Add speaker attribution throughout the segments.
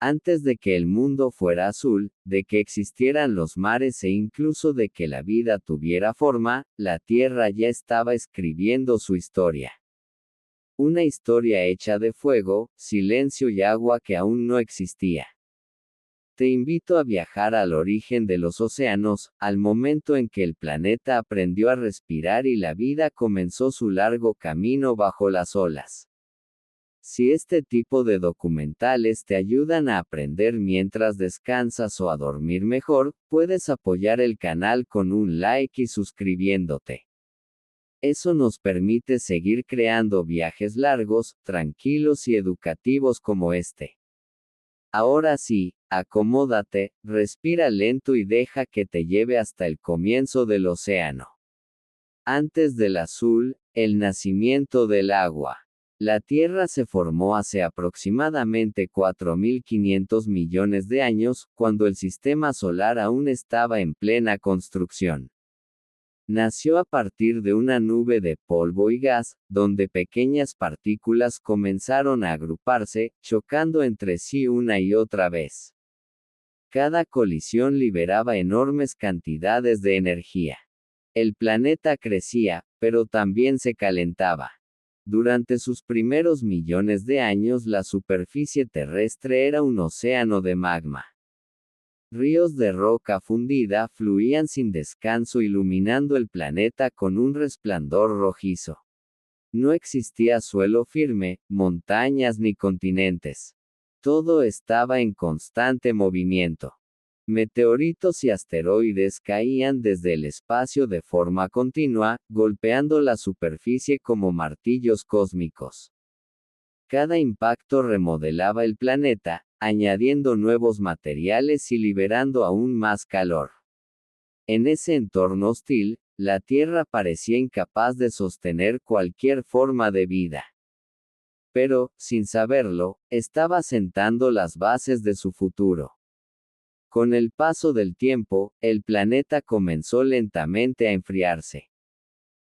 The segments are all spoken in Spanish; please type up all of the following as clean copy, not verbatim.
Speaker 1: Antes de que el mundo fuera azul, de que existieran los mares e incluso de que la vida tuviera forma, la Tierra ya estaba escribiendo su historia. Una historia hecha de fuego, silencio y agua que aún no existía. Te invito a viajar al origen de los océanos, al momento en que el planeta aprendió a respirar y la vida comenzó su largo camino bajo las olas. Si este tipo de documentales te ayudan a aprender mientras descansas o a dormir mejor, puedes apoyar el canal con un like y suscribiéndote. Eso nos permite seguir creando viajes largos, tranquilos y educativos como este. Ahora sí, acomódate, respira lento y deja que te lleve hasta el comienzo del océano. Antes del azul, el nacimiento del agua. La Tierra se formó hace aproximadamente 4.500 millones de años, cuando el sistema solar aún estaba en plena construcción. Nació a partir de una nube de polvo y gas, donde pequeñas partículas comenzaron a agruparse, chocando entre sí una y otra vez. Cada colisión liberaba enormes cantidades de energía. El planeta crecía, pero también se calentaba. Durante sus primeros millones de años la superficie terrestre era un océano de magma. Ríos de roca fundida fluían sin descanso iluminando el planeta con un resplandor rojizo. No existía suelo firme, montañas ni continentes. Todo estaba en constante movimiento. Meteoritos y asteroides caían desde el espacio de forma continua, golpeando la superficie como martillos cósmicos. Cada impacto remodelaba el planeta, añadiendo nuevos materiales y liberando aún más calor. En ese entorno hostil, la Tierra parecía incapaz de sostener cualquier forma de vida. Pero, sin saberlo, estaba sentando las bases de su futuro. Con el paso del tiempo, el planeta comenzó lentamente a enfriarse.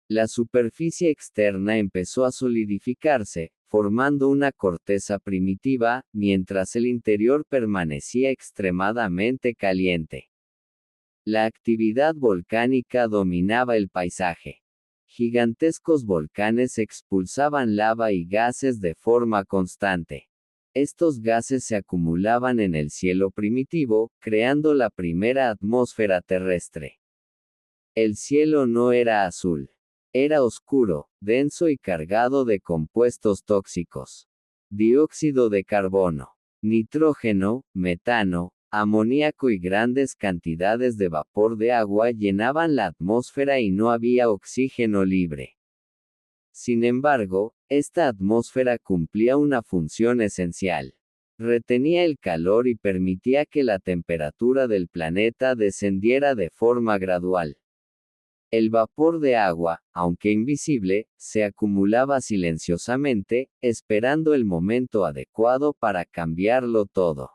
Speaker 1: La superficie externa empezó a solidificarse, formando una corteza primitiva, mientras el interior permanecía extremadamente caliente. La actividad volcánica dominaba el paisaje. Gigantescos volcanes expulsaban lava y gases de forma constante. Estos gases se acumulaban en el cielo primitivo, creando la primera atmósfera terrestre. El cielo no era azul. Era oscuro, denso y cargado de compuestos tóxicos. Dióxido de carbono, nitrógeno, metano, amoníaco y grandes cantidades de vapor de agua llenaban la atmósfera y no había oxígeno libre. Sin embargo, esta atmósfera cumplía una función esencial. Retenía el calor y permitía que la temperatura del planeta descendiera de forma gradual. El vapor de agua, aunque invisible, se acumulaba silenciosamente, esperando el momento adecuado para cambiarlo todo.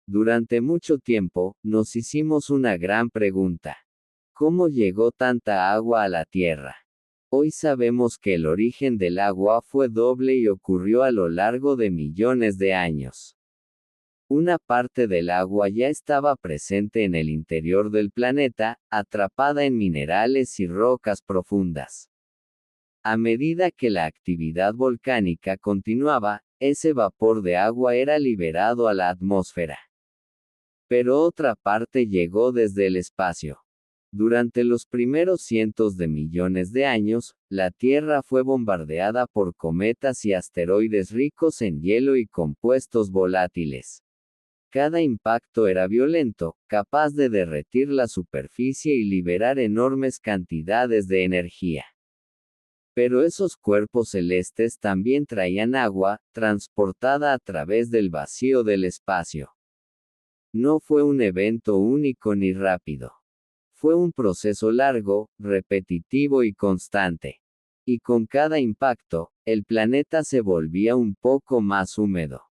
Speaker 1: Durante mucho tiempo, nos hicimos una gran pregunta. ¿Cómo llegó tanta agua a la Tierra? Hoy sabemos que el origen del agua fue doble y ocurrió a lo largo de millones de años. Una parte del agua ya estaba presente en el interior del planeta, atrapada en minerales y rocas profundas. A medida que la actividad volcánica continuaba, ese vapor de agua era liberado a la atmósfera. Pero otra parte llegó desde el espacio. Durante los primeros cientos de millones de años, la Tierra fue bombardeada por cometas y asteroides ricos en hielo y compuestos volátiles. Cada impacto era violento, capaz de derretir la superficie y liberar enormes cantidades de energía. Pero esos cuerpos celestes también traían agua, transportada a través del vacío del espacio. No fue un evento único ni rápido. Fue un proceso largo, repetitivo y constante. Y con cada impacto, el planeta se volvía un poco más húmedo.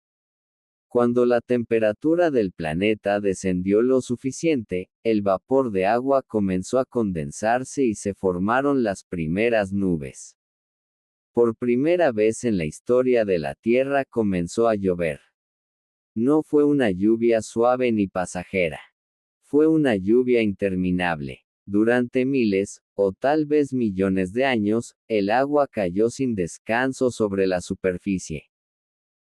Speaker 1: Cuando la temperatura del planeta descendió lo suficiente, el vapor de agua comenzó a condensarse y se formaron las primeras nubes. Por primera vez en la historia de la Tierra comenzó a llover. No fue una lluvia suave ni pasajera. Fue una lluvia interminable. Durante miles, o tal vez millones de años, el agua cayó sin descanso sobre la superficie.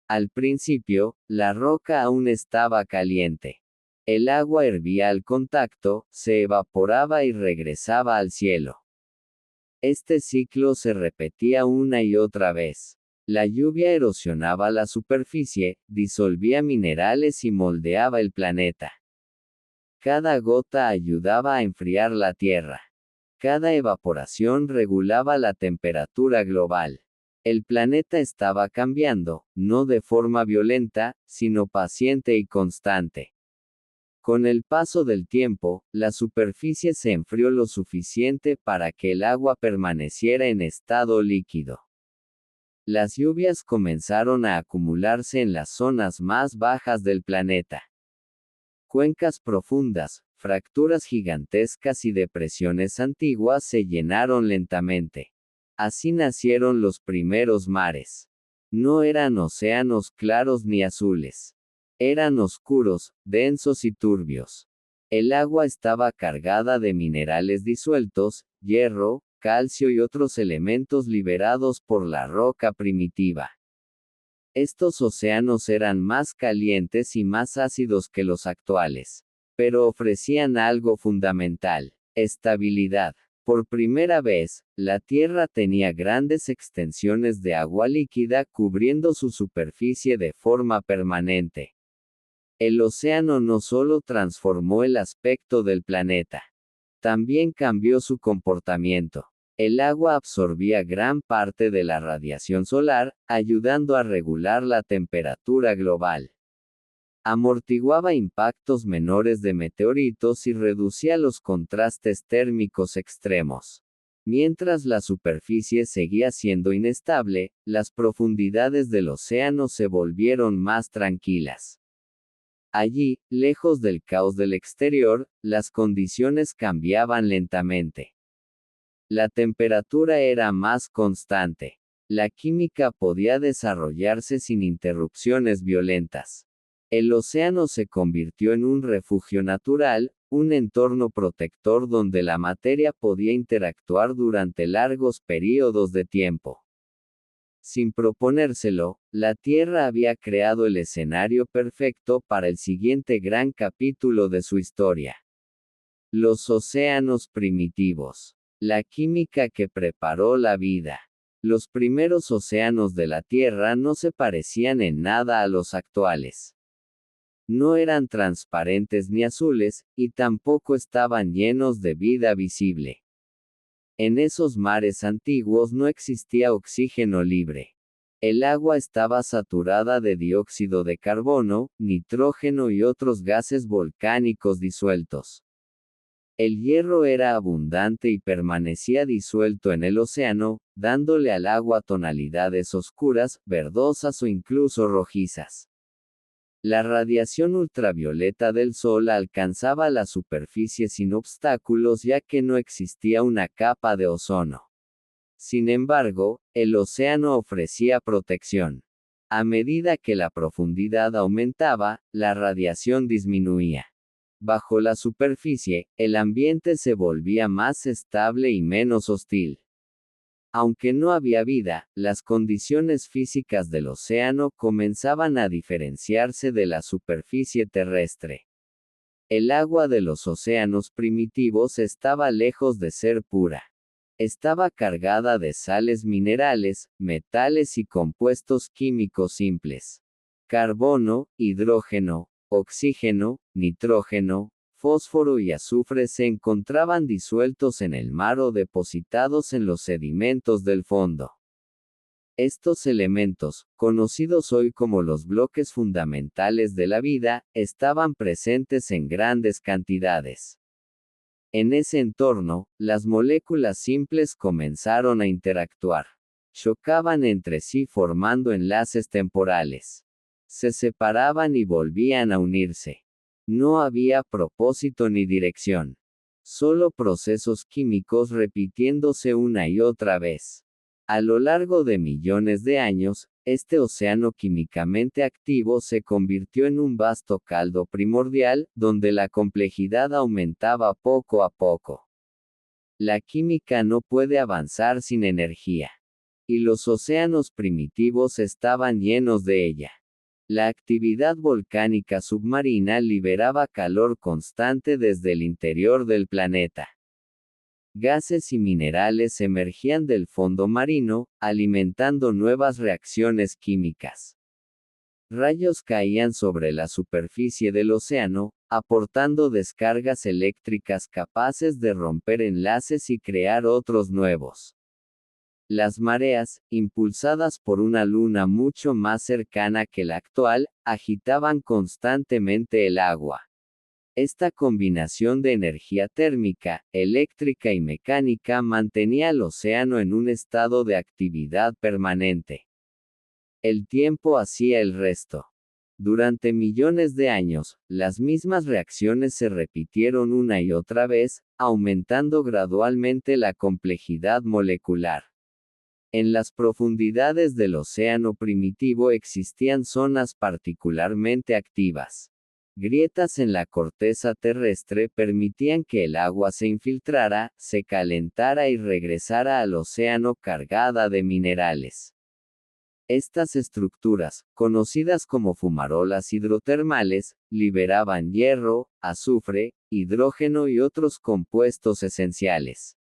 Speaker 1: Al principio, la roca aún estaba caliente. El agua hervía al contacto, se evaporaba y regresaba al cielo. Este ciclo se repetía una y otra vez. La lluvia erosionaba la superficie, disolvía minerales y moldeaba el planeta. Cada gota ayudaba a enfriar la Tierra. Cada evaporación regulaba la temperatura global. El planeta estaba cambiando, no de forma violenta, sino paciente y constante. Con el paso del tiempo, la superficie se enfrió lo suficiente para que el agua permaneciera en estado líquido. Las lluvias comenzaron a acumularse en las zonas más bajas del planeta. Cuencas profundas, fracturas gigantescas y depresiones antiguas se llenaron lentamente. Así nacieron los primeros mares. No eran océanos claros ni azules. Eran oscuros, densos y turbios. El agua estaba cargada de minerales disueltos, hierro, calcio y otros elementos liberados por la roca primitiva. Estos océanos eran más calientes y más ácidos que los actuales, pero ofrecían algo fundamental: estabilidad. Por primera vez, la Tierra tenía grandes extensiones de agua líquida cubriendo su superficie de forma permanente. El océano no solo transformó el aspecto del planeta, también cambió su comportamiento. El agua absorbía gran parte de la radiación solar, ayudando a regular la temperatura global. Amortiguaba impactos menores de meteoritos y reducía los contrastes térmicos extremos. Mientras la superficie seguía siendo inestable, las profundidades del océano se volvieron más tranquilas. Allí, lejos del caos del exterior, las condiciones cambiaban lentamente. La temperatura era más constante. La química podía desarrollarse sin interrupciones violentas. El océano se convirtió en un refugio natural, un entorno protector donde la materia podía interactuar durante largos períodos de tiempo. Sin proponérselo, la Tierra había creado el escenario perfecto para el siguiente gran capítulo de su historia. Los océanos primitivos. La química que preparó la vida. Los primeros océanos de la Tierra no se parecían en nada a los actuales. No eran transparentes ni azules, y tampoco estaban llenos de vida visible. En esos mares antiguos no existía oxígeno libre. El agua estaba saturada de dióxido de carbono, nitrógeno y otros gases volcánicos disueltos. El hierro era abundante y permanecía disuelto en el océano, dándole al agua tonalidades oscuras, verdosas o incluso rojizas. La radiación ultravioleta del Sol alcanzaba la superficie sin obstáculos ya que no existía una capa de ozono. Sin embargo, el océano ofrecía protección. A medida que la profundidad aumentaba, la radiación disminuía. Bajo la superficie, el ambiente se volvía más estable y menos hostil. Aunque no había vida, las condiciones físicas del océano comenzaban a diferenciarse de la superficie terrestre. El agua de los océanos primitivos estaba lejos de ser pura. Estaba cargada de sales minerales, metales y compuestos químicos simples. Carbono, hidrógeno, oxígeno, nitrógeno, fósforo y azufre se encontraban disueltos en el mar o depositados en los sedimentos del fondo. Estos elementos, conocidos hoy como los bloques fundamentales de la vida, estaban presentes en grandes cantidades. En ese entorno, las moléculas simples comenzaron a interactuar. Chocaban entre sí formando enlaces temporales. Se separaban y volvían a unirse. No había propósito ni dirección. Solo procesos químicos repitiéndose una y otra vez. A lo largo de millones de años, este océano químicamente activo se convirtió en un vasto caldo primordial, donde la complejidad aumentaba poco a poco. La química no puede avanzar sin energía. Y los océanos primitivos estaban llenos de ella. La actividad volcánica submarina liberaba calor constante desde el interior del planeta. Gases y minerales emergían del fondo marino, alimentando nuevas reacciones químicas. Rayos caían sobre la superficie del océano, aportando descargas eléctricas capaces de romper enlaces y crear otros nuevos. Las mareas, impulsadas por una luna mucho más cercana que la actual, agitaban constantemente el agua. Esta combinación de energía térmica, eléctrica y mecánica mantenía el océano en un estado de actividad permanente. El tiempo hacía el resto. Durante millones de años, las mismas reacciones se repitieron una y otra vez, aumentando gradualmente la complejidad molecular. En las profundidades del océano primitivo existían zonas particularmente activas. Grietas en la corteza terrestre permitían que el agua se infiltrara, se calentara y regresara al océano cargada de minerales. Estas estructuras, conocidas como fumarolas hidrotermales, liberaban hierro, azufre, hidrógeno y otros compuestos esenciales.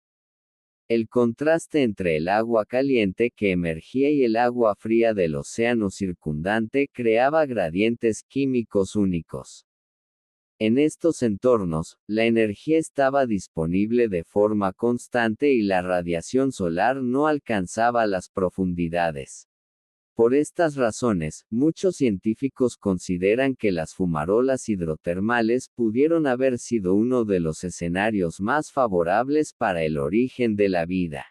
Speaker 1: El contraste entre el agua caliente que emergía y el agua fría del océano circundante creaba gradientes químicos únicos. En estos entornos, la energía estaba disponible de forma constante y la radiación solar no alcanzaba las profundidades. Por estas razones, muchos científicos consideran que las fumarolas hidrotermales pudieron haber sido uno de los escenarios más favorables para el origen de la vida.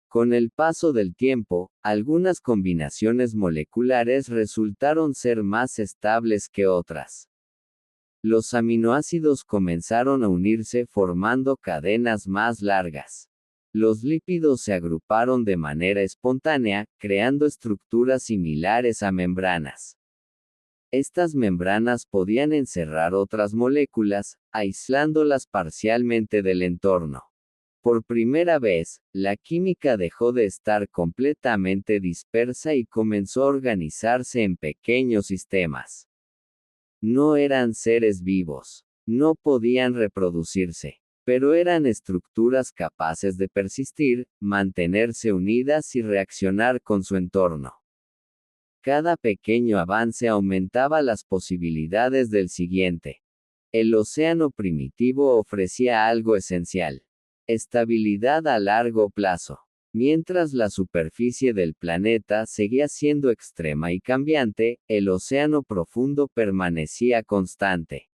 Speaker 1: Con el paso del tiempo, algunas combinaciones moleculares resultaron ser más estables que otras. Los aminoácidos comenzaron a unirse formando cadenas más largas. Los lípidos se agruparon de manera espontánea, creando estructuras similares a membranas. Estas membranas podían encerrar otras moléculas, aislándolas parcialmente del entorno. Por primera vez, la química dejó de estar completamente dispersa y comenzó a organizarse en pequeños sistemas. No eran seres vivos. No podían reproducirse. Pero eran estructuras capaces de persistir, mantenerse unidas y reaccionar con su entorno. Cada pequeño avance aumentaba las posibilidades del siguiente. El océano primitivo ofrecía algo esencial: estabilidad a largo plazo. Mientras la superficie del planeta seguía siendo extrema y cambiante, el océano profundo permanecía constante.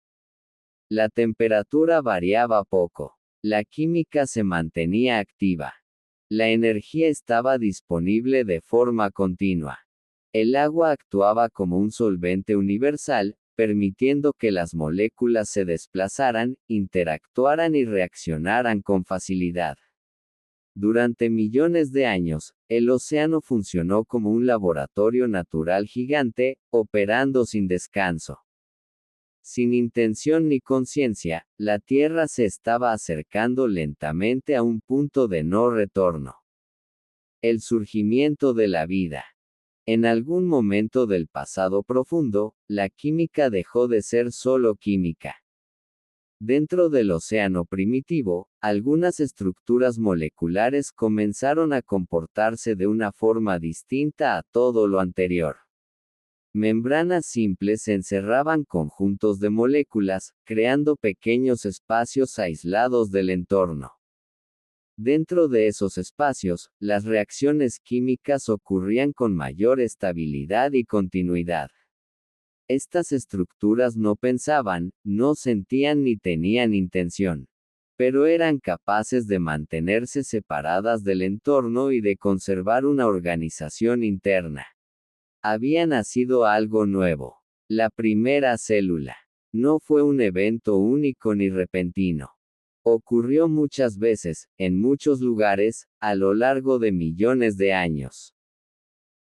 Speaker 1: La temperatura variaba poco. La química se mantenía activa. La energía estaba disponible de forma continua. El agua actuaba como un solvente universal, permitiendo que las moléculas se desplazaran, interactuaran y reaccionaran con facilidad. Durante millones de años, el océano funcionó como un laboratorio natural gigante, operando sin descanso. Sin intención ni conciencia, la Tierra se estaba acercando lentamente a un punto de no retorno. El surgimiento de la vida. En algún momento del pasado profundo, la química dejó de ser solo química. Dentro del océano primitivo, algunas estructuras moleculares comenzaron a comportarse de una forma distinta a todo lo anterior. Membranas simples encerraban conjuntos de moléculas, creando pequeños espacios aislados del entorno. Dentro de esos espacios, las reacciones químicas ocurrían con mayor estabilidad y continuidad. Estas estructuras no pensaban, no sentían ni tenían intención. Pero eran capaces de mantenerse separadas del entorno y de conservar una organización interna. Había nacido algo nuevo. La primera célula. No fue un evento único ni repentino. Ocurrió muchas veces, en muchos lugares, a lo largo de millones de años.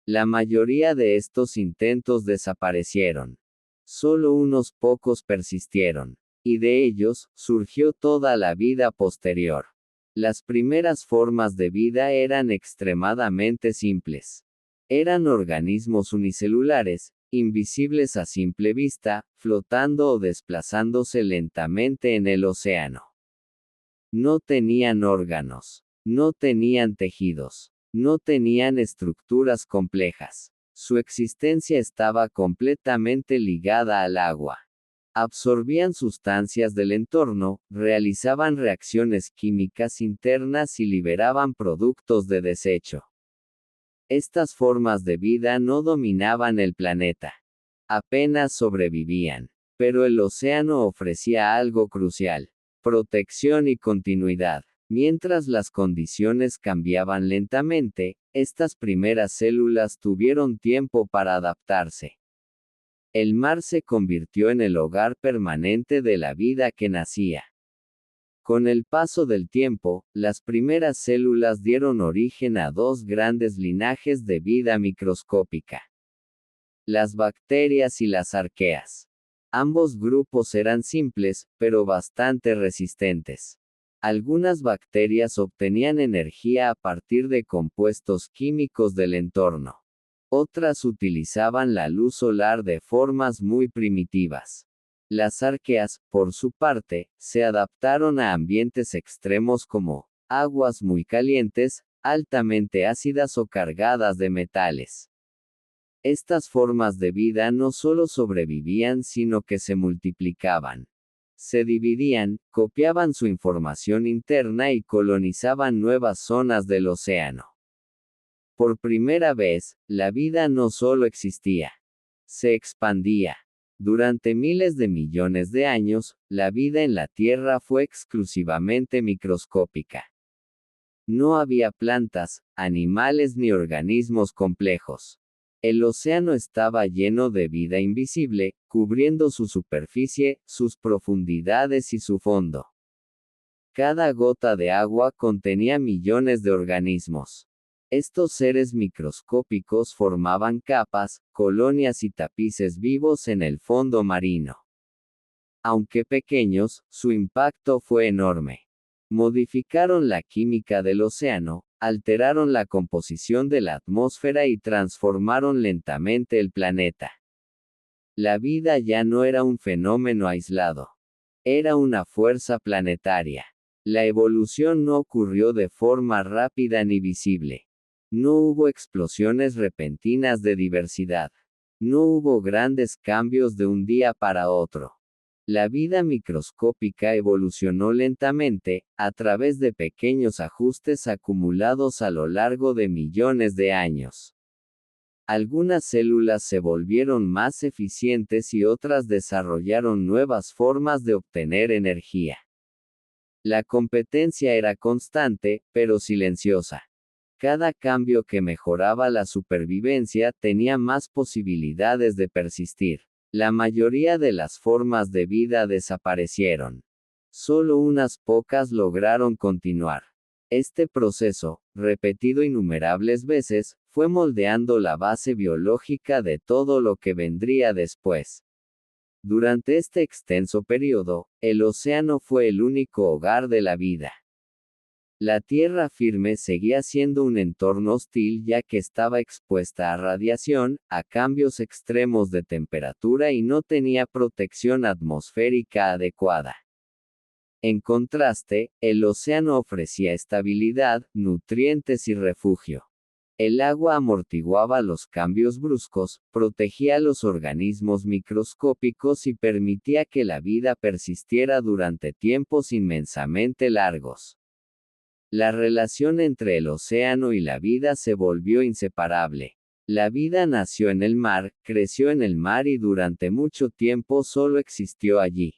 Speaker 1: La mayoría de estos intentos desaparecieron. Solo unos pocos persistieron. Y de ellos, surgió toda la vida posterior. Las primeras formas de vida eran extremadamente simples. Eran organismos unicelulares, invisibles a simple vista, flotando o desplazándose lentamente en el océano. No tenían órganos. No tenían tejidos. No tenían estructuras complejas. Su existencia estaba completamente ligada al agua. Absorbían sustancias del entorno, realizaban reacciones químicas internas y liberaban productos de desecho. Estas formas de vida no dominaban el planeta. Apenas sobrevivían. Pero el océano ofrecía algo crucial: protección y continuidad. Mientras las condiciones cambiaban lentamente, estas primeras células tuvieron tiempo para adaptarse. El mar se convirtió en el hogar permanente de la vida que nacía. Con el paso del tiempo, las primeras células dieron origen a dos grandes linajes de vida microscópica: las bacterias y las arqueas. Ambos grupos eran simples, pero bastante resistentes. Algunas bacterias obtenían energía a partir de compuestos químicos del entorno. Otras utilizaban la luz solar de formas muy primitivas. Las arqueas, por su parte, se adaptaron a ambientes extremos como aguas muy calientes, altamente ácidas o cargadas de metales. Estas formas de vida no solo sobrevivían, sino que se multiplicaban. Se dividían, copiaban su información interna y colonizaban nuevas zonas del océano. Por primera vez, la vida no solo existía, se expandía. Durante miles de millones de años, la vida en la Tierra fue exclusivamente microscópica. No había plantas, animales ni organismos complejos. El océano estaba lleno de vida invisible, cubriendo su superficie, sus profundidades y su fondo. Cada gota de agua contenía millones de organismos. Estos seres microscópicos formaban capas, colonias y tapices vivos en el fondo marino. Aunque pequeños, su impacto fue enorme. Modificaron la química del océano, alteraron la composición de la atmósfera y transformaron lentamente el planeta. La vida ya no era un fenómeno aislado. Era una fuerza planetaria. La evolución no ocurrió de forma rápida ni visible. No hubo explosiones repentinas de diversidad. No hubo grandes cambios de un día para otro. La vida microscópica evolucionó lentamente, a través de pequeños ajustes acumulados a lo largo de millones de años. Algunas células se volvieron más eficientes y otras desarrollaron nuevas formas de obtener energía. La competencia era constante, pero silenciosa. Cada cambio que mejoraba la supervivencia tenía más posibilidades de persistir. La mayoría de las formas de vida desaparecieron. Solo unas pocas lograron continuar. Este proceso, repetido innumerables veces, fue moldeando la base biológica de todo lo que vendría después. Durante este extenso periodo, el océano fue el único hogar de la vida. La tierra firme seguía siendo un entorno hostil ya que estaba expuesta a radiación, a cambios extremos de temperatura y no tenía protección atmosférica adecuada. En contraste, el océano ofrecía estabilidad, nutrientes y refugio. El agua amortiguaba los cambios bruscos, protegía a los organismos microscópicos y permitía que la vida persistiera durante tiempos inmensamente largos. La relación entre el océano y la vida se volvió inseparable. La vida nació en el mar, creció en el mar y durante mucho tiempo solo existió allí.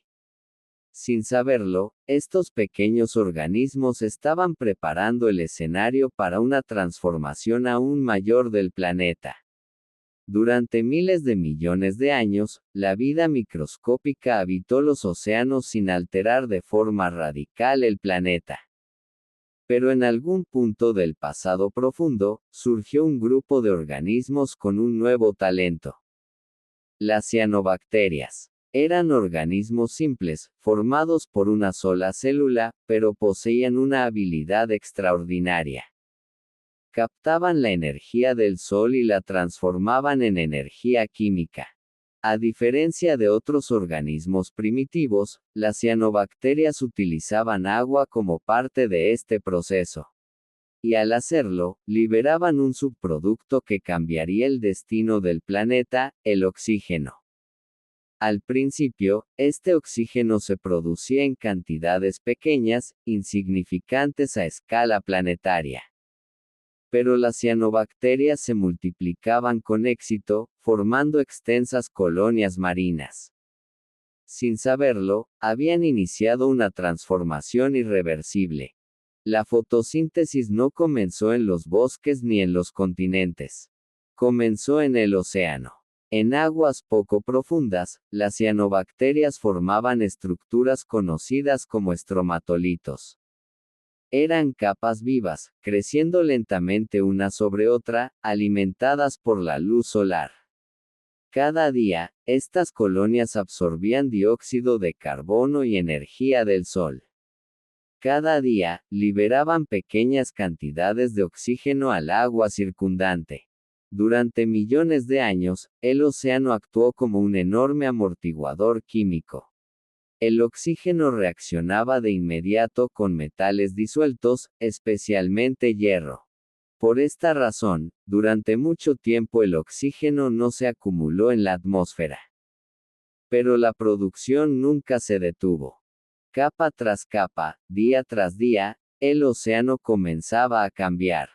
Speaker 1: Sin saberlo, estos pequeños organismos estaban preparando el escenario para una transformación aún mayor del planeta. Durante miles de millones de años, la vida microscópica habitó los océanos sin alterar de forma radical el planeta. Pero en algún punto del pasado profundo, surgió un grupo de organismos con un nuevo talento. Las cianobacterias. Eran organismos simples, formados por una sola célula, pero poseían una habilidad extraordinaria. Captaban la energía del sol y la transformaban en energía química. A diferencia de otros organismos primitivos, las cianobacterias utilizaban agua como parte de este proceso. Y al hacerlo, liberaban un subproducto que cambiaría el destino del planeta, el oxígeno. Al principio, este oxígeno se producía en cantidades pequeñas, insignificantes a escala planetaria. Pero las cianobacterias se multiplicaban con éxito, formando extensas colonias marinas. Sin saberlo, habían iniciado una transformación irreversible. La fotosíntesis no comenzó en los bosques ni en los continentes. Comenzó en el océano. En aguas poco profundas, las cianobacterias formaban estructuras conocidas como estromatolitos. Eran capas vivas, creciendo lentamente una sobre otra, alimentadas por la luz solar. Cada día, estas colonias absorbían dióxido de carbono y energía del sol. Cada día, liberaban pequeñas cantidades de oxígeno al agua circundante. Durante millones de años, el océano actuó como un enorme amortiguador químico. El oxígeno reaccionaba de inmediato con metales disueltos, especialmente hierro. Por esta razón, durante mucho tiempo el oxígeno no se acumuló en la atmósfera. Pero la producción nunca se detuvo. Capa tras capa, día tras día, el océano comenzaba a cambiar.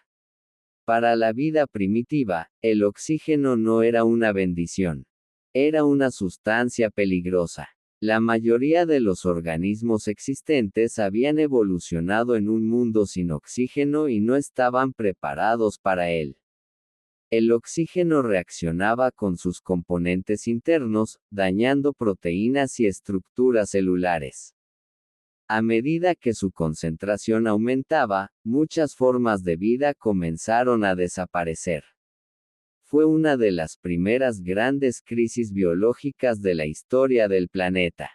Speaker 1: Para la vida primitiva, el oxígeno no era una bendición. Era una sustancia peligrosa. La mayoría de los organismos existentes habían evolucionado en un mundo sin oxígeno y no estaban preparados para él. El oxígeno reaccionaba con sus componentes internos, dañando proteínas y estructuras celulares. A medida que su concentración aumentaba, muchas formas de vida comenzaron a desaparecer. Fue una de las primeras grandes crisis biológicas de la historia del planeta.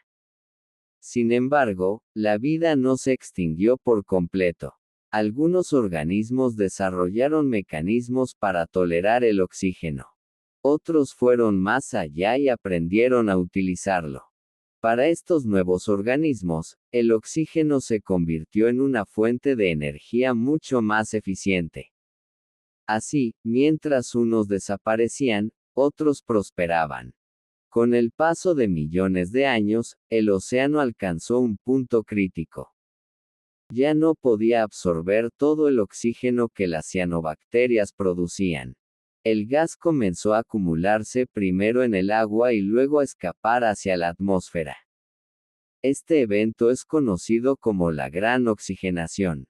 Speaker 1: Sin embargo, la vida no se extinguió por completo. Algunos organismos desarrollaron mecanismos para tolerar el oxígeno. Otros fueron más allá y aprendieron a utilizarlo. Para estos nuevos organismos, el oxígeno se convirtió en una fuente de energía mucho más eficiente. Así, mientras unos desaparecían, otros prosperaban. Con el paso de millones de años, el océano alcanzó un punto crítico. Ya no podía absorber todo el oxígeno que las cianobacterias producían. El gas comenzó a acumularse primero en el agua y luego a escapar hacia la atmósfera. Este evento es conocido como la gran oxigenación.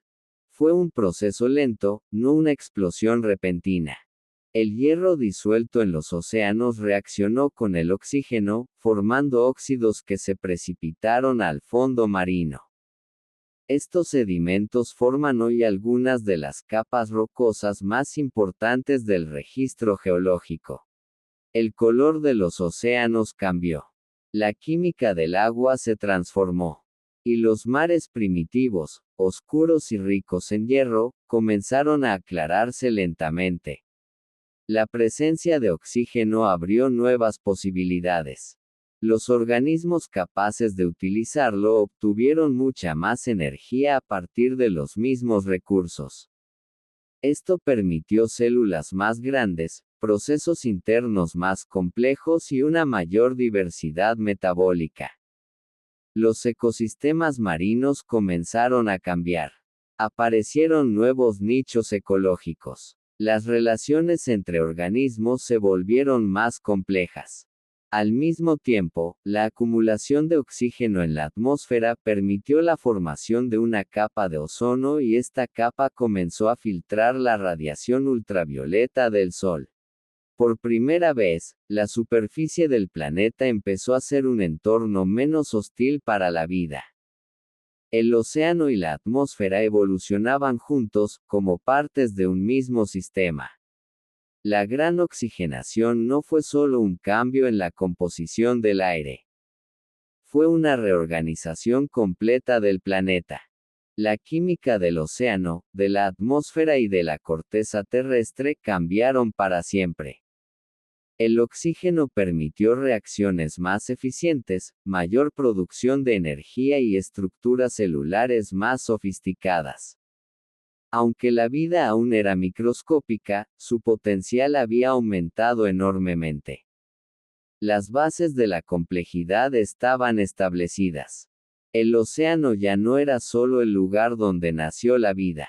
Speaker 1: Fue un proceso lento, no una explosión repentina. El hierro disuelto en los océanos reaccionó con el oxígeno, formando óxidos que se precipitaron al fondo marino. Estos sedimentos forman hoy algunas de las capas rocosas más importantes del registro geológico. El color de los océanos cambió. La química del agua se transformó. Y los mares primitivos, oscuros y ricos en hierro, comenzaron a aclararse lentamente. La presencia de oxígeno abrió nuevas posibilidades. Los organismos capaces de utilizarlo obtuvieron mucha más energía a partir de los mismos recursos. Esto permitió células más grandes, procesos internos más complejos y una mayor diversidad metabólica. Los ecosistemas marinos comenzaron a cambiar. Aparecieron nuevos nichos ecológicos. Las relaciones entre organismos se volvieron más complejas. Al mismo tiempo, la acumulación de oxígeno en la atmósfera permitió la formación de una capa de ozono y esta capa comenzó a filtrar la radiación ultravioleta del Sol. Por primera vez, la superficie del planeta empezó a ser un entorno menos hostil para la vida. El océano y la atmósfera evolucionaban juntos, como partes de un mismo sistema. La gran oxigenación no fue solo un cambio en la composición del aire. Fue una reorganización completa del planeta. La química del océano, de la atmósfera y de la corteza terrestre cambiaron para siempre. El oxígeno permitió reacciones más eficientes, mayor producción de energía y estructuras celulares más sofisticadas. Aunque la vida aún era microscópica, su potencial había aumentado enormemente. Las bases de la complejidad estaban establecidas. El océano ya no era solo el lugar donde nació la vida.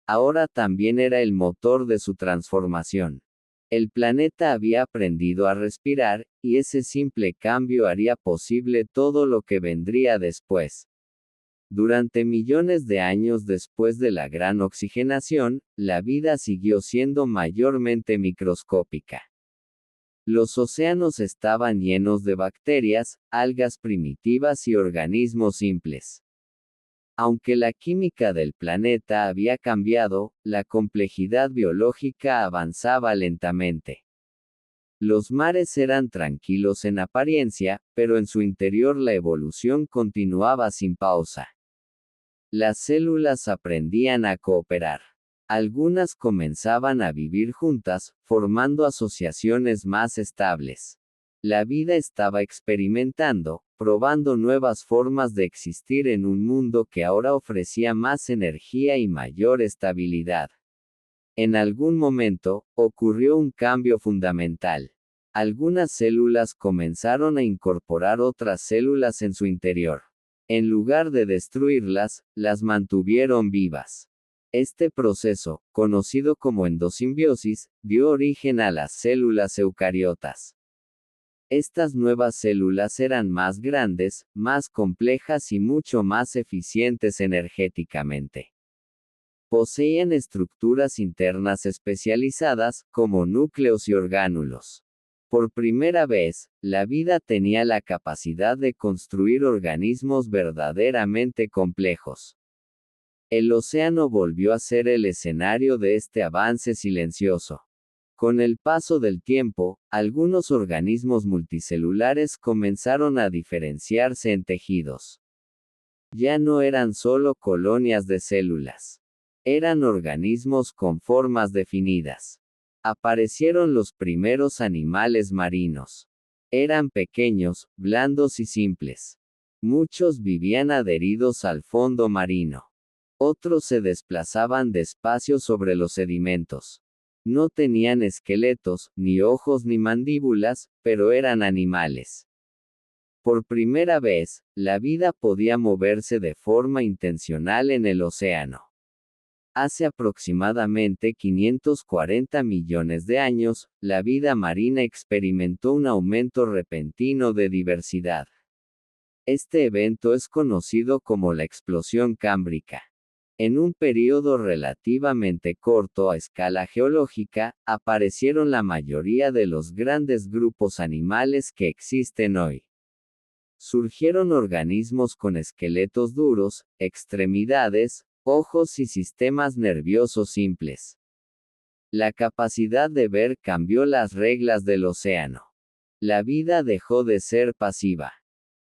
Speaker 1: Ahora también era el motor de su transformación. El planeta había aprendido a respirar, y ese simple cambio haría posible todo lo que vendría después. Durante millones de años después de la gran oxigenación, la vida siguió siendo mayormente microscópica. Los océanos estaban llenos de bacterias, algas primitivas y organismos simples. Aunque la química del planeta había cambiado, la complejidad biológica avanzaba lentamente. Los mares eran tranquilos en apariencia, pero en su interior la evolución continuaba sin pausa. Las células aprendían a cooperar. Algunas comenzaban a vivir juntas, formando asociaciones más estables. La vida estaba experimentando, probando nuevas formas de existir en un mundo que ahora ofrecía más energía y mayor estabilidad. En algún momento, ocurrió un cambio fundamental. Algunas células comenzaron a incorporar otras células en su interior. En lugar de destruirlas, las mantuvieron vivas. Este proceso, conocido como endosimbiosis, dio origen a las células eucariotas. Estas nuevas células eran más grandes, más complejas y mucho más eficientes energéticamente. Poseían estructuras internas especializadas, como núcleos y orgánulos. Por primera vez, la vida tenía la capacidad de construir organismos verdaderamente complejos. El océano volvió a ser el escenario de este avance silencioso. Con el paso del tiempo, algunos organismos multicelulares comenzaron a diferenciarse en tejidos. Ya no eran solo colonias de células. Eran organismos con formas definidas. Aparecieron los primeros animales marinos. Eran pequeños, blandos y simples. Muchos vivían adheridos al fondo marino. Otros se desplazaban despacio sobre los sedimentos. No tenían esqueletos, ni ojos ni mandíbulas, pero eran animales. Por primera vez, la vida podía moverse de forma intencional en el océano. Hace aproximadamente 540 millones de años, la vida marina experimentó un aumento repentino de diversidad. Este evento es conocido como la explosión cámbrica. En un período relativamente corto a escala geológica, aparecieron la mayoría de los grandes grupos animales que existen hoy. Surgieron organismos con esqueletos duros, extremidades, ojos y sistemas nerviosos simples. La capacidad de ver cambió las reglas del océano. La vida dejó de ser pasiva.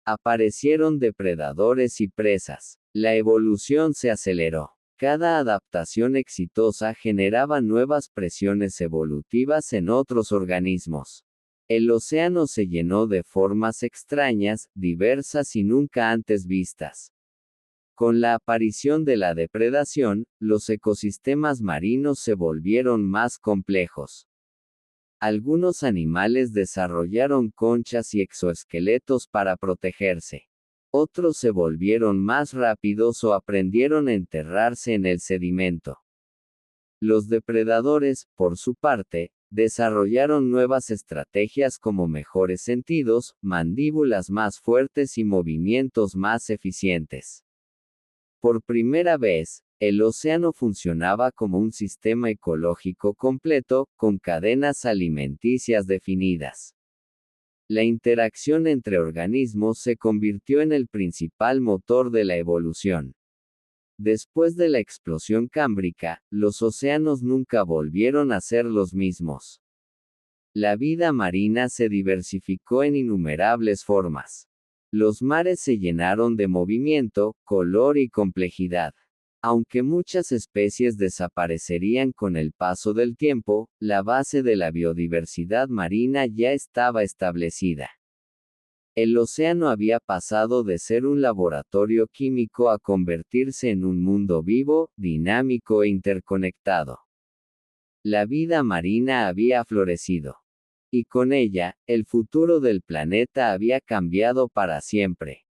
Speaker 1: Aparecieron depredadores y presas. La evolución se aceleró. Cada adaptación exitosa generaba nuevas presiones evolutivas en otros organismos. El océano se llenó de formas extrañas, diversas y nunca antes vistas. Con la aparición de la depredación, los ecosistemas marinos se volvieron más complejos. Algunos animales desarrollaron conchas y exoesqueletos para protegerse. Otros se volvieron más rápidos o aprendieron a enterrarse en el sedimento. Los depredadores, por su parte, desarrollaron nuevas estrategias como mejores sentidos, mandíbulas más fuertes y movimientos más eficientes. Por primera vez, El océano funcionaba como un sistema ecológico completo, con cadenas alimenticias definidas. La interacción entre organismos se convirtió en el principal motor de la evolución. Después de la explosión cámbrica, los océanos nunca volvieron a ser los mismos. La vida marina se diversificó en innumerables formas. Los mares se llenaron de movimiento, color y complejidad. Aunque muchas especies desaparecerían con el paso del tiempo, la base de la biodiversidad marina ya estaba establecida. El océano había pasado de ser un laboratorio químico a convertirse en un mundo vivo, dinámico e interconectado. La vida marina había florecido. Y con ella, el futuro del planeta había cambiado para siempre.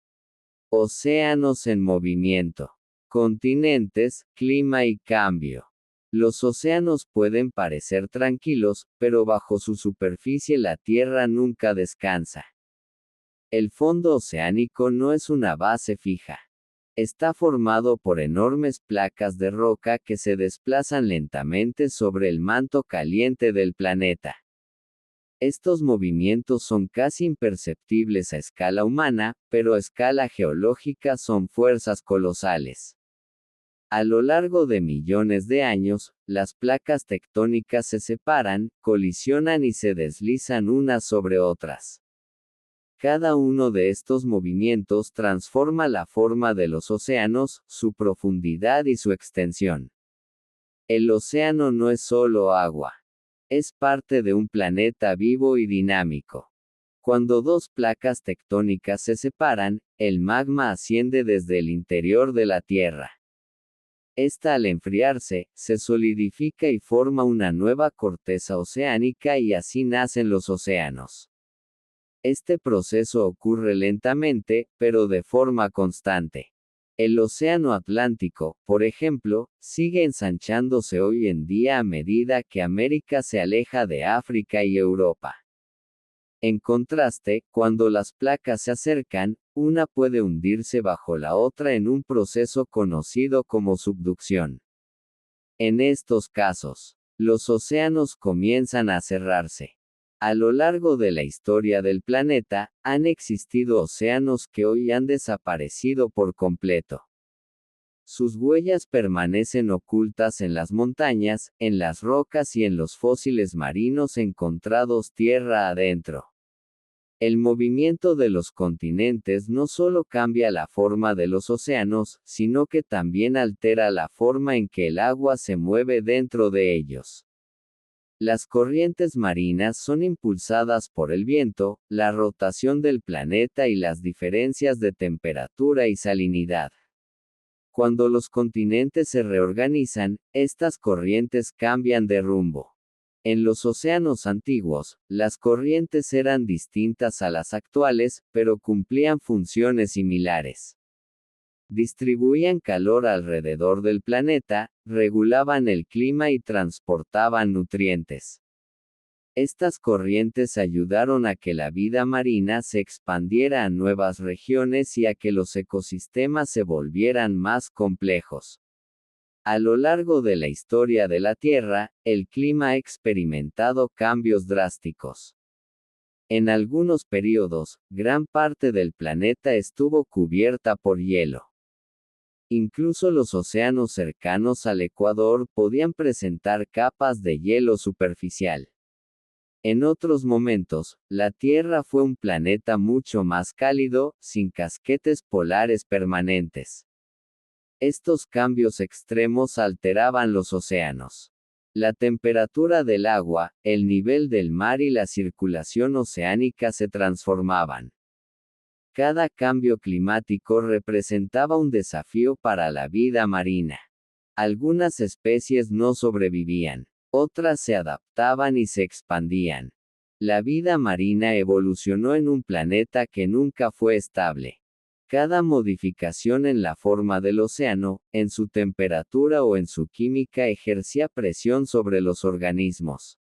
Speaker 1: Océanos en movimiento. Continentes, clima y cambio. Los océanos pueden parecer tranquilos, pero bajo su superficie la Tierra nunca descansa. El fondo oceánico no es una base fija. Está formado por enormes placas de roca que se desplazan lentamente sobre el manto caliente del planeta. Estos movimientos son casi imperceptibles a escala humana, pero a escala geológica son fuerzas colosales. A lo largo de millones de años, las placas tectónicas se separan, colisionan y se deslizan unas sobre otras. Cada uno de estos movimientos transforma la forma de los océanos, su profundidad y su extensión. El océano no es solo agua. Es parte de un planeta vivo y dinámico. Cuando dos placas tectónicas se separan, el magma asciende desde el interior de la Tierra. Esta al enfriarse, se solidifica y forma una nueva corteza oceánica y así nacen los océanos. Este proceso ocurre lentamente, pero de forma constante. El océano Atlántico, por ejemplo, sigue ensanchándose hoy en día a medida que América se aleja de África y Europa. En contraste, cuando las placas se acercan, una puede hundirse bajo la otra en un proceso conocido como subducción. En estos casos, los océanos comienzan a cerrarse. A lo largo de la historia del planeta, han existido océanos que hoy han desaparecido por completo. Sus huellas permanecen ocultas en las montañas, en las rocas y en los fósiles marinos encontrados tierra adentro. El movimiento de los continentes no solo cambia la forma de los océanos, sino que también altera la forma en que el agua se mueve dentro de ellos. Las corrientes marinas son impulsadas por el viento, la rotación del planeta y las diferencias de temperatura y salinidad. Cuando los continentes se reorganizan, estas corrientes cambian de rumbo. En los océanos antiguos, las corrientes eran distintas a las actuales, pero cumplían funciones similares. Distribuían calor alrededor del planeta, regulaban el clima y transportaban nutrientes. Estas corrientes ayudaron a que la vida marina se expandiera a nuevas regiones y a que los ecosistemas se volvieran más complejos. A lo largo de la historia de la Tierra, el clima ha experimentado cambios drásticos. En algunos periodos, gran parte del planeta estuvo cubierta por hielo. Incluso los océanos cercanos al Ecuador podían presentar capas de hielo superficial. En otros momentos, la Tierra fue un planeta mucho más cálido, sin casquetes polares permanentes. Estos cambios extremos alteraban los océanos. La temperatura del agua, el nivel del mar y la circulación oceánica se transformaban. Cada cambio climático representaba un desafío para la vida marina. Algunas especies no sobrevivían, otras se adaptaban y se expandían. La vida marina evolucionó en un planeta que nunca fue estable. Cada modificación en la forma del océano, en su temperatura o en su química ejercía presión sobre los organismos.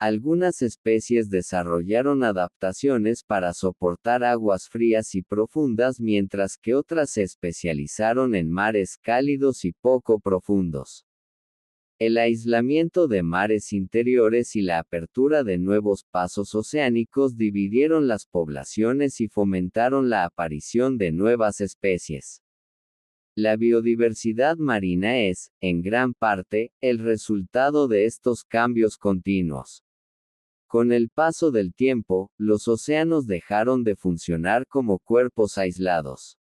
Speaker 1: Algunas especies desarrollaron adaptaciones para soportar aguas frías y profundas, mientras que otras se especializaron en mares cálidos y poco profundos. El aislamiento de mares interiores y la apertura de nuevos pasos oceánicos dividieron las poblaciones y fomentaron la aparición de nuevas especies. La biodiversidad marina es, en gran parte, el resultado de estos cambios continuos. Con el paso del tiempo, los océanos dejaron de funcionar como cuerpos aislados.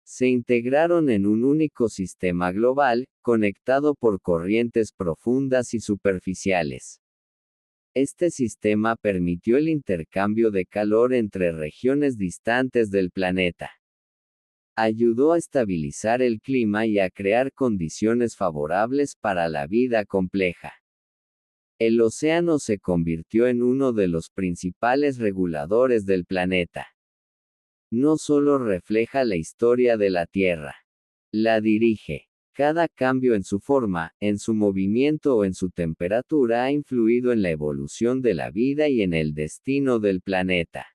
Speaker 1: Se integraron en un único sistema global, conectado por corrientes profundas y superficiales. Este sistema permitió el intercambio de calor entre regiones distantes del planeta. Ayudó a estabilizar el clima y a crear condiciones favorables para la vida compleja. El océano se convirtió en uno de los principales reguladores del planeta. No solo refleja la historia de la Tierra, la dirige. Cada cambio en su forma, en su movimiento o en su temperatura ha influido en la evolución de la vida y en el destino del planeta.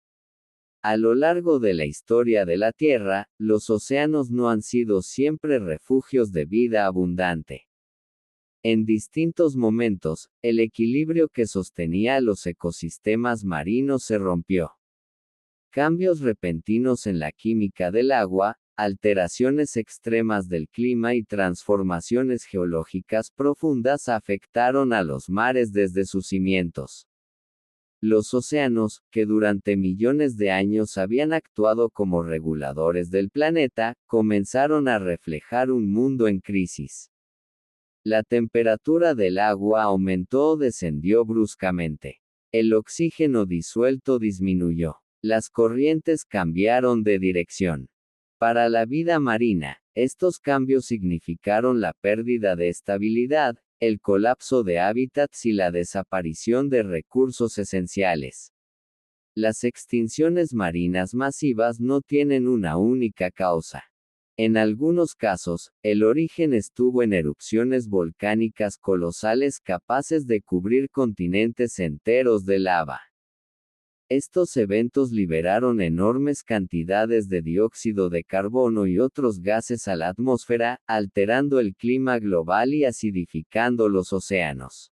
Speaker 1: A lo largo de la historia de la Tierra, los océanos no han sido siempre refugios de vida abundante. En distintos momentos, el equilibrio que sostenía a los ecosistemas marinos se rompió. Cambios repentinos en la química del agua, alteraciones extremas del clima y transformaciones geológicas profundas afectaron a los mares desde sus cimientos. Los océanos, que durante millones de años habían actuado como reguladores del planeta, comenzaron a reflejar un mundo en crisis. La temperatura del agua aumentó o descendió bruscamente. El oxígeno disuelto disminuyó. Las corrientes cambiaron de dirección. Para la vida marina, estos cambios significaron la pérdida de estabilidad, el colapso de hábitats y la desaparición de recursos esenciales. Las extinciones marinas masivas no tienen una única causa. En algunos casos, el origen estuvo en erupciones volcánicas colosales capaces de cubrir continentes enteros de lava. Estos eventos liberaron enormes cantidades de dióxido de carbono y otros gases a la atmósfera, alterando el clima global y acidificando los océanos.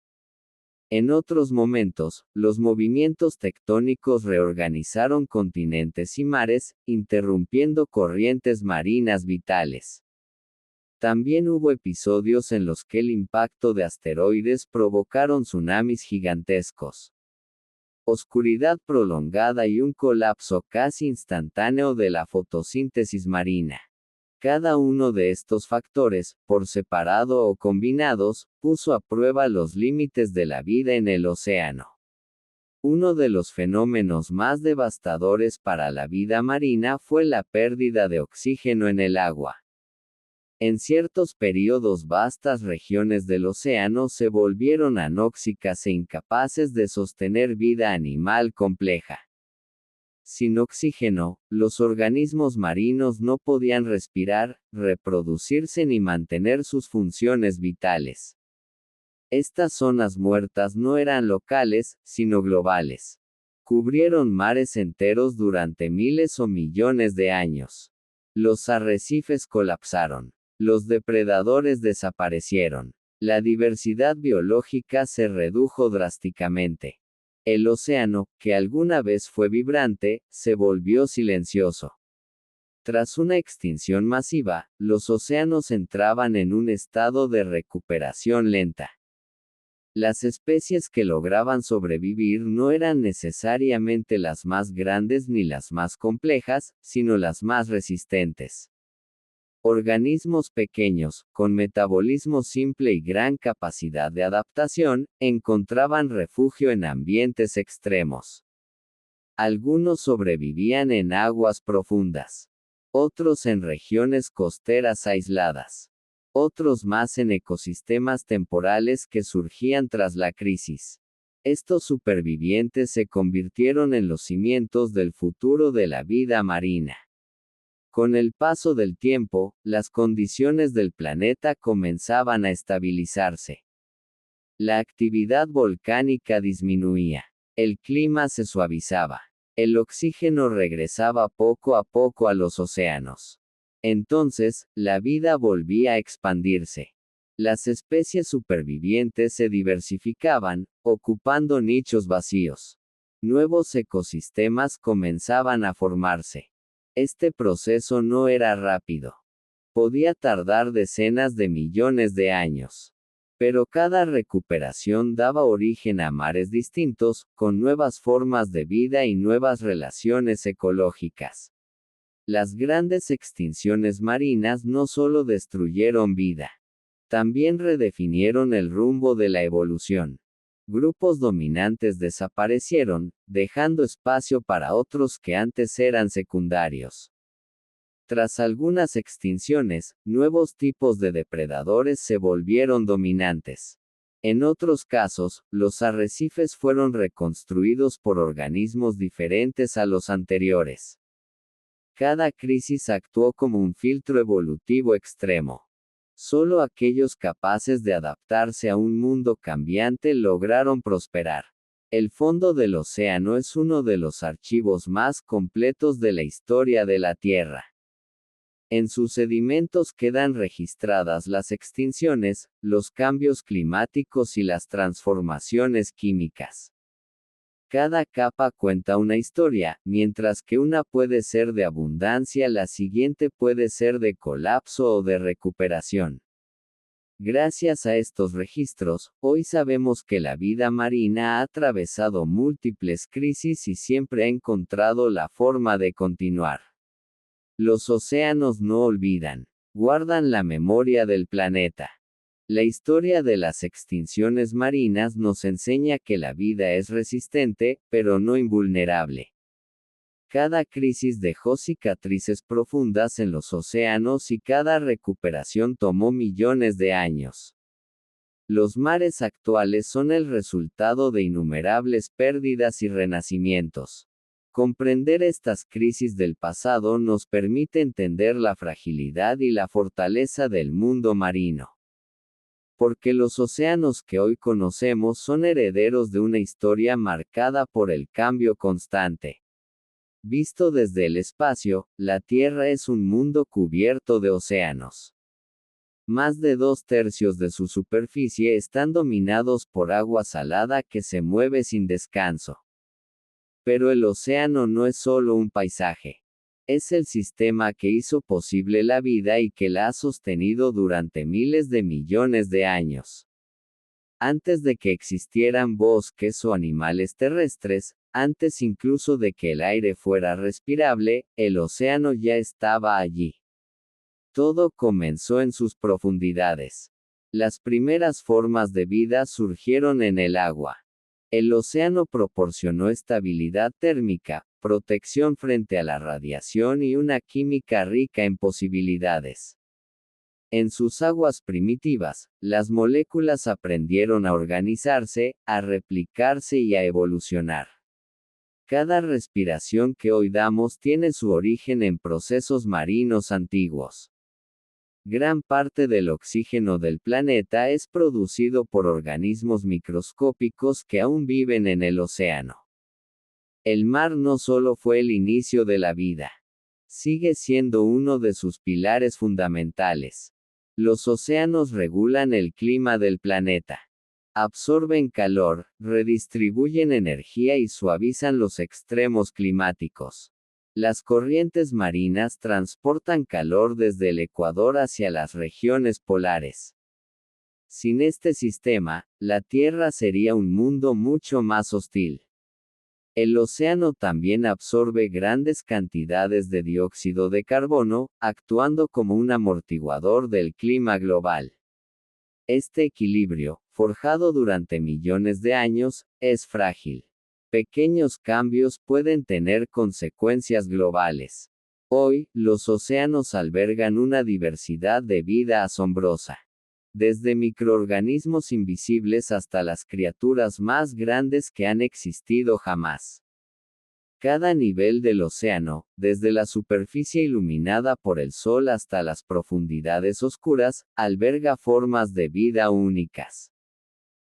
Speaker 1: En otros momentos, los movimientos tectónicos reorganizaron continentes y mares, interrumpiendo corrientes marinas vitales. También hubo episodios en los que el impacto de asteroides provocaron tsunamis gigantescos, oscuridad prolongada y un colapso casi instantáneo de la fotosíntesis marina. Cada uno de estos factores, por separado o combinados, puso a prueba los límites de la vida en el océano. Uno de los fenómenos más devastadores para la vida marina fue la pérdida de oxígeno en el agua. En ciertos periodos vastas regiones del océano se volvieron anóxicas e incapaces de sostener vida animal compleja. Sin oxígeno, los organismos marinos no podían respirar, reproducirse ni mantener sus funciones vitales. Estas zonas muertas no eran locales, sino globales. Cubrieron mares enteros durante miles o millones de años. Los arrecifes colapsaron. Los depredadores desaparecieron. La diversidad biológica se redujo drásticamente. El océano, que alguna vez fue vibrante, se volvió silencioso. Tras una extinción masiva, los océanos entraban en un estado de recuperación lenta. Las especies que lograban sobrevivir no eran necesariamente las más grandes ni las más complejas, sino las más resistentes. Organismos pequeños, con metabolismo simple y gran capacidad de adaptación, encontraban refugio en ambientes extremos. Algunos sobrevivían en aguas profundas. Otros en regiones costeras aisladas. Otros más en ecosistemas temporales que surgían tras la crisis. Estos supervivientes se convirtieron en los cimientos del futuro de la vida marina. Con el paso del tiempo, las condiciones del planeta comenzaban a estabilizarse. La actividad volcánica disminuía. El clima se suavizaba. El oxígeno regresaba poco a poco a los océanos. Entonces, la vida volvía a expandirse. Las especies supervivientes se diversificaban, ocupando nichos vacíos. Nuevos ecosistemas comenzaban a formarse. Este proceso no era rápido. Podía tardar decenas de millones de años. Pero cada recuperación daba origen a mares distintos, con nuevas formas de vida y nuevas relaciones ecológicas. Las grandes extinciones marinas no solo destruyeron vida, también redefinieron el rumbo de la evolución. Grupos dominantes desaparecieron, dejando espacio para otros que antes eran secundarios. Tras algunas extinciones, nuevos tipos de depredadores se volvieron dominantes. En otros casos, los arrecifes fueron reconstruidos por organismos diferentes a los anteriores. Cada crisis actuó como un filtro evolutivo extremo. Solo aquellos capaces de adaptarse a un mundo cambiante lograron prosperar. El fondo del océano es uno de los archivos más completos de la historia de la Tierra. En sus sedimentos quedan registradas las extinciones, los cambios climáticos y las transformaciones químicas. Cada capa cuenta una historia, mientras que una puede ser de abundancia, la siguiente puede ser de colapso o de recuperación. Gracias a estos registros, hoy sabemos que la vida marina ha atravesado múltiples crisis y siempre ha encontrado la forma de continuar. Los océanos no olvidan, guardan la memoria del planeta. La historia de las extinciones marinas nos enseña que la vida es resistente, pero no invulnerable. Cada crisis dejó cicatrices profundas en los océanos y cada recuperación tomó millones de años. Los mares actuales son el resultado de innumerables pérdidas y renacimientos. Comprender estas crisis del pasado nos permite entender la fragilidad y la fortaleza del mundo marino. Porque los océanos que hoy conocemos son herederos de una historia marcada por el cambio constante. Visto desde el espacio, la Tierra es un mundo cubierto de océanos. Más de 2/3 de su superficie están dominados por agua salada que se mueve sin descanso. Pero el océano no es solo un paisaje. Es el sistema que hizo posible la vida y que la ha sostenido durante miles de millones de años. Antes de que existieran bosques o animales terrestres, antes incluso de que el aire fuera respirable, el océano ya estaba allí. Todo comenzó en sus profundidades. Las primeras formas de vida surgieron en el agua. El océano proporcionó estabilidad térmica, protección frente a la radiación y una química rica en posibilidades. En sus aguas primitivas, las moléculas aprendieron a organizarse, a replicarse y a evolucionar. Cada respiración que hoy damos tiene su origen en procesos marinos antiguos. Gran parte del oxígeno del planeta es producido por organismos microscópicos que aún viven en el océano. El mar no solo fue el inicio de la vida. Sigue siendo uno de sus pilares fundamentales. Los océanos regulan el clima del planeta. Absorben calor, redistribuyen energía y suavizan los extremos climáticos. Las corrientes marinas transportan calor desde el Ecuador hacia las regiones polares. Sin este sistema, la Tierra sería un mundo mucho más hostil. El océano también absorbe grandes cantidades de dióxido de carbono, actuando como un amortiguador del clima global. Este equilibrio, forjado durante millones de años, es frágil. Pequeños cambios pueden tener consecuencias globales. Hoy, los océanos albergan una diversidad de vida asombrosa. Desde microorganismos invisibles hasta las criaturas más grandes que han existido jamás. Cada nivel del océano, desde la superficie iluminada por el sol hasta las profundidades oscuras, alberga formas de vida únicas.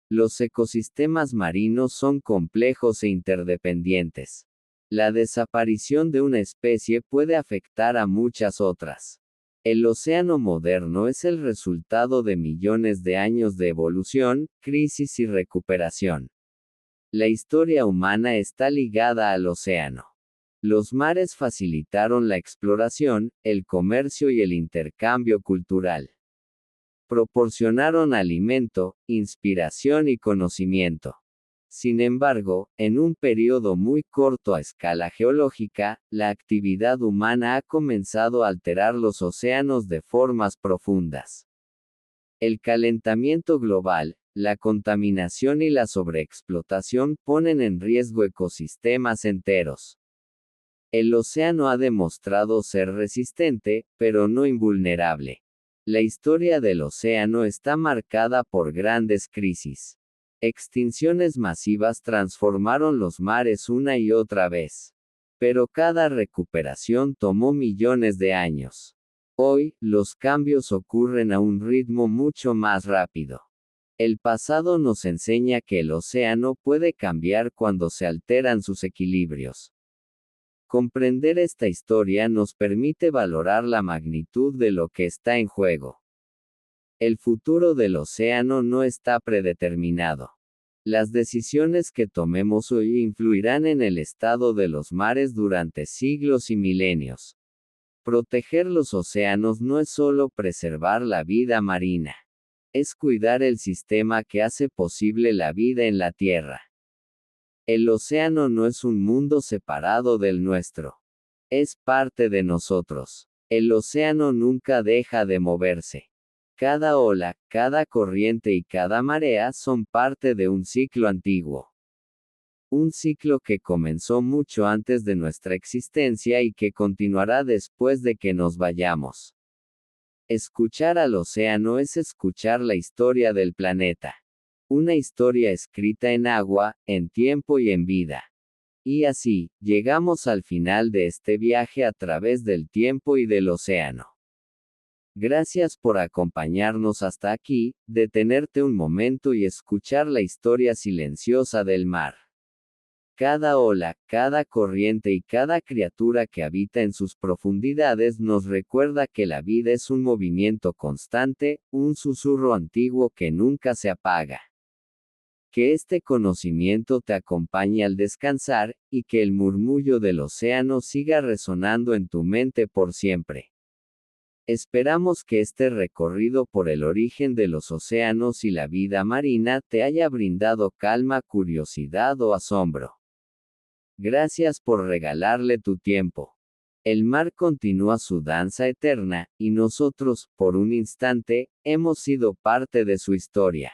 Speaker 1: Los ecosistemas marinos son complejos e interdependientes. La desaparición de una especie puede afectar a muchas otras. El océano moderno es el resultado de millones de años de evolución, crisis y recuperación. La historia humana está ligada al océano. Los mares facilitaron la exploración, el comercio y el intercambio cultural. Proporcionaron alimento, inspiración y conocimiento. Sin embargo, en un periodo muy corto a escala geológica, la actividad humana ha comenzado a alterar los océanos de formas profundas. El calentamiento global, la contaminación y la sobreexplotación ponen en riesgo ecosistemas enteros. El océano ha demostrado ser resistente, pero no invulnerable. La historia del océano está marcada por grandes crisis. Extinciones masivas transformaron los mares una y otra vez. Pero cada recuperación tomó millones de años. Hoy, los cambios ocurren a un ritmo mucho más rápido. El pasado nos enseña que el océano puede cambiar cuando se alteran sus equilibrios. Comprender esta historia nos permite valorar la magnitud de lo que está en juego. El futuro del océano no está predeterminado. Las decisiones que tomemos hoy influirán en el estado de los mares durante siglos y milenios. Proteger los océanos no es solo preservar la vida marina. Es cuidar el sistema que hace posible la vida en la Tierra. El océano no es un mundo separado del nuestro. Es parte de nosotros. El océano nunca deja de moverse. Cada ola, cada corriente y cada marea son parte de un ciclo antiguo. Un ciclo que comenzó mucho antes de nuestra existencia y que continuará después de que nos vayamos. Escuchar al océano es escuchar la historia del planeta. Una historia escrita en agua, en tiempo y en vida. Y así, llegamos al final de este viaje a través del tiempo y del océano. Gracias por acompañarnos hasta aquí, detenerte un momento y escuchar la historia silenciosa del mar. Cada ola, cada corriente y cada criatura que habita en sus profundidades nos recuerda que la vida es un movimiento constante, un susurro antiguo que nunca se apaga. Que este conocimiento te acompañe al descansar, y que el murmullo del océano siga resonando en tu mente por siempre. Esperamos que este recorrido por el origen de los océanos y la vida marina te haya brindado calma, curiosidad o asombro. Gracias por regalarle tu tiempo. El mar continúa su danza eterna, y nosotros, por un instante, hemos sido parte de su historia.